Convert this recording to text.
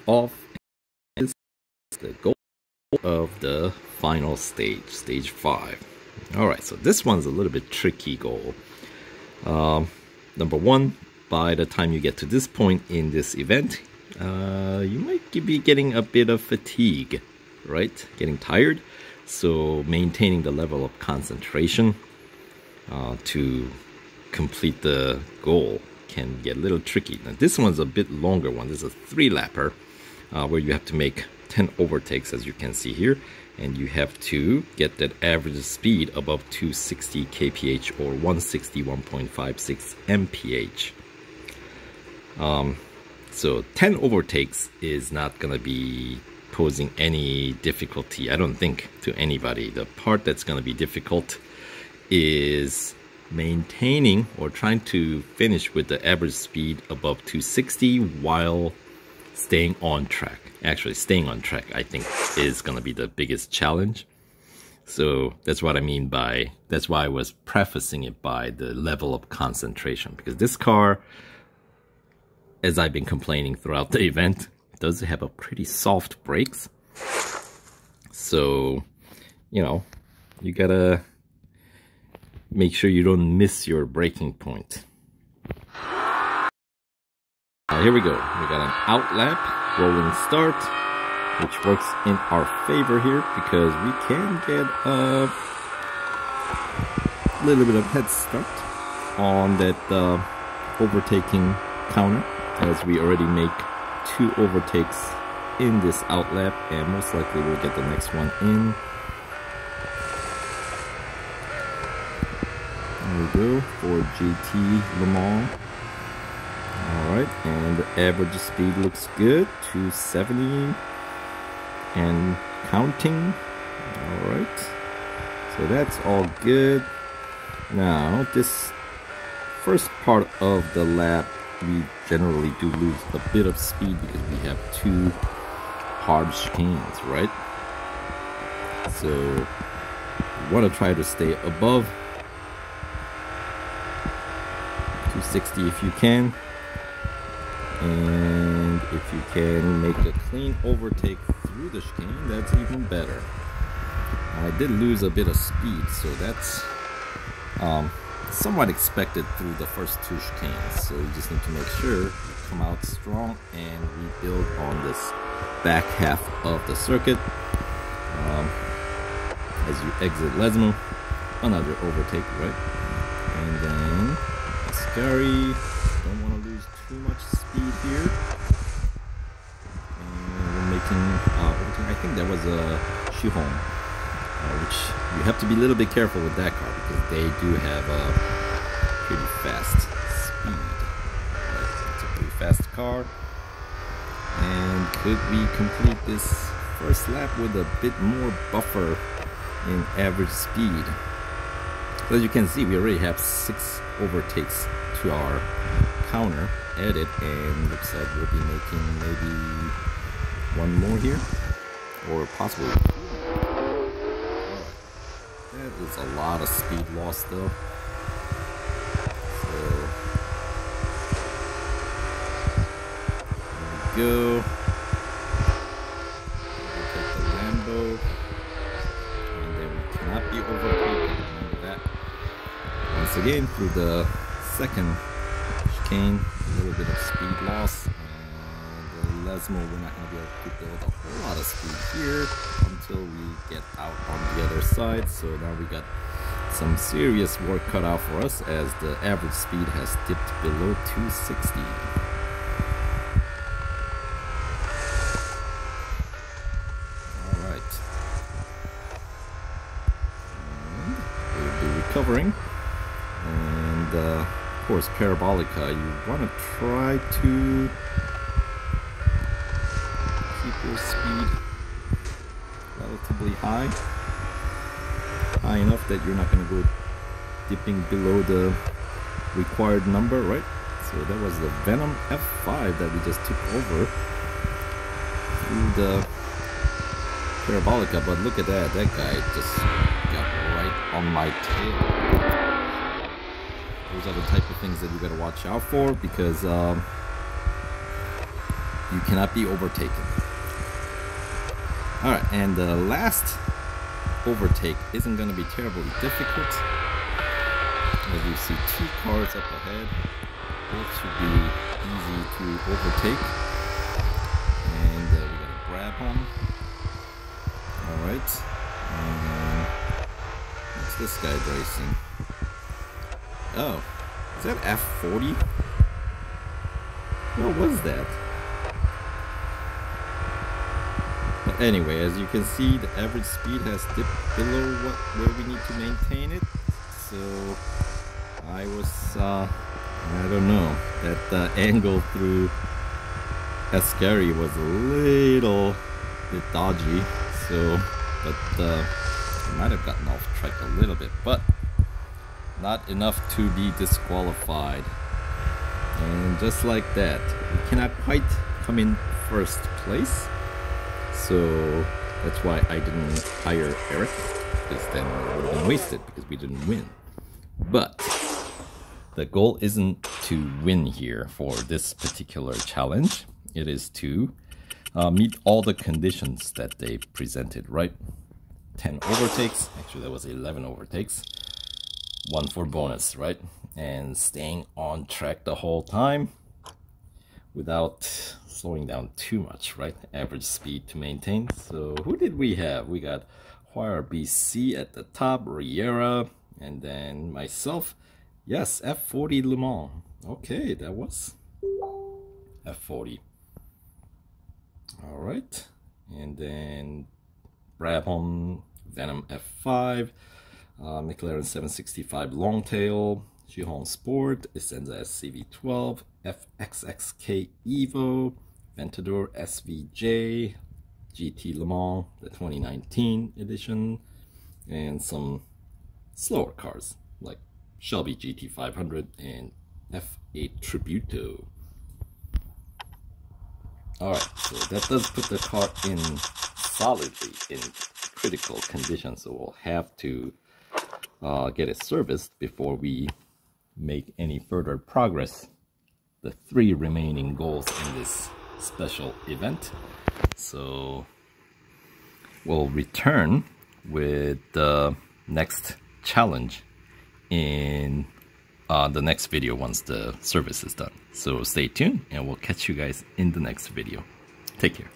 off. And this is the goal of the final stage, stage 5. Alright, so this one's a little bit tricky goal. Number one, by the time you get to this point in this event, you might be getting a bit of fatigue, right? Getting tired. So maintaining the level of concentration to complete the goal can get a little tricky. Now this one's a bit longer one. This is a 3-lapper where you have to make 10 overtakes, as you can see here, and you have to get that average speed above 260 kph or 161.56 mph. So 10 overtakes is not gonna be posing any difficulty, I don't think, to anybody. The part that's gonna be difficult is maintaining or trying to finish with the average speed above 260 while staying on track. Actually, staying on track, I think, is gonna be the biggest challenge. So that's what I mean by, that's why I was prefacing it by the level of concentration, because this car, as I've been complaining throughout the event, does have a pretty soft brakes. So, you know, you gotta make sure you don't miss your braking point. Now here we go. We got an out lap, rolling start, which works in our favor here because we can get a little bit of head start on that overtaking counter, as we already make 2 overtakes in this out lap, and most likely we'll get the next one in. There we go for GT Le Mans. Alright, and the average speed looks good, 270 and counting. Alright, so that's all good. Now, this first part of the lap, we generally do lose a bit of speed because we have 2 hard chicanes, right? So you want to try to stay above 260 if you can, and if you can make a clean overtake through the chicane, that's even better. I did lose a bit of speed, so that's somewhat expected through the first 2 chicanes. So you just need to make sure you come out strong and rebuild on this back half of the circuit. As you exit Lesmo, another overtake, right? And then Ascari, don't want to lose too much speed here. And we're making overtake. I think that was a Chiron, which you have to be a little bit careful with that car because they do have a pretty fast speed. Right? It's a pretty fast car. And could we complete this first lap with a bit more buffer in average speed? So as you can see, we already have 6 overtakes to our counter added, and looks like we'll be making maybe 1 more here, or possibly 2. That is a lot of speed loss though. So there we go. We'll take the Lambo, and then we cannot be overtaken. Remember that. Once again, through the second chicane, a little bit of speed loss, and the Lesmo, we're not going to be able to build a whole lot of speed here until we get out on the other side. So now we got some serious work cut out for us, as the average speed has dipped below 260. Alright. And we'll be recovering. And of course, Parabolica, you want to try to keep your speed relatively high enough that you're not going to go dipping below the required number, right? So that was the Venom F5 that we just took over through the Parabolica, but look at that, that guy just got right on my tail. Those are the type of things that you gotta watch out for, because You cannot be overtaken. Alright, and the last overtake isn't going to be terribly difficult. As you see, 2 cars up ahead. Both should be easy to overtake. And we got a grab on. Alright. What's this guy racing? Oh, is that F40? What was that? But anyway, as you can see, the average speed has dipped below where we need to maintain it. So I was, I don't know, that angle through Ascari was a little bit dodgy. So, but I might have gotten off track a little bit, but not enough to be disqualified. And just like that, we cannot quite come in first place. So that's why I didn't hire Eric, because then it would have been wasted because we didn't win. But the goal isn't to win here for this particular challenge. It is to meet all the conditions that they presented, right? 10 overtakes, actually that was 11 overtakes. 1 for bonus, right? And staying on track the whole time without slowing down too much, right? Average speed to maintain. So who did we have? We got BC at the top, Riera, and then myself. Yes, F40 Le Mans. Okay, that was F40. All right, and then Brabham, Venom F5, McLaren 765 Longtail, Chiron Sport, Essenza SCV12, FXXK Evo, Ventador SVJ, GT Le Mans, the 2019 edition, and some slower cars like Shelby GT500 and F8 Tributo. Alright, so that does put the car in solidly in critical condition, so we'll have to get it serviced before we make any further progress. The 3 remaining goals in this special event. So we'll return with the next challenge in the next video once the service is done. So stay tuned and we'll catch you guys in the next video. Take care.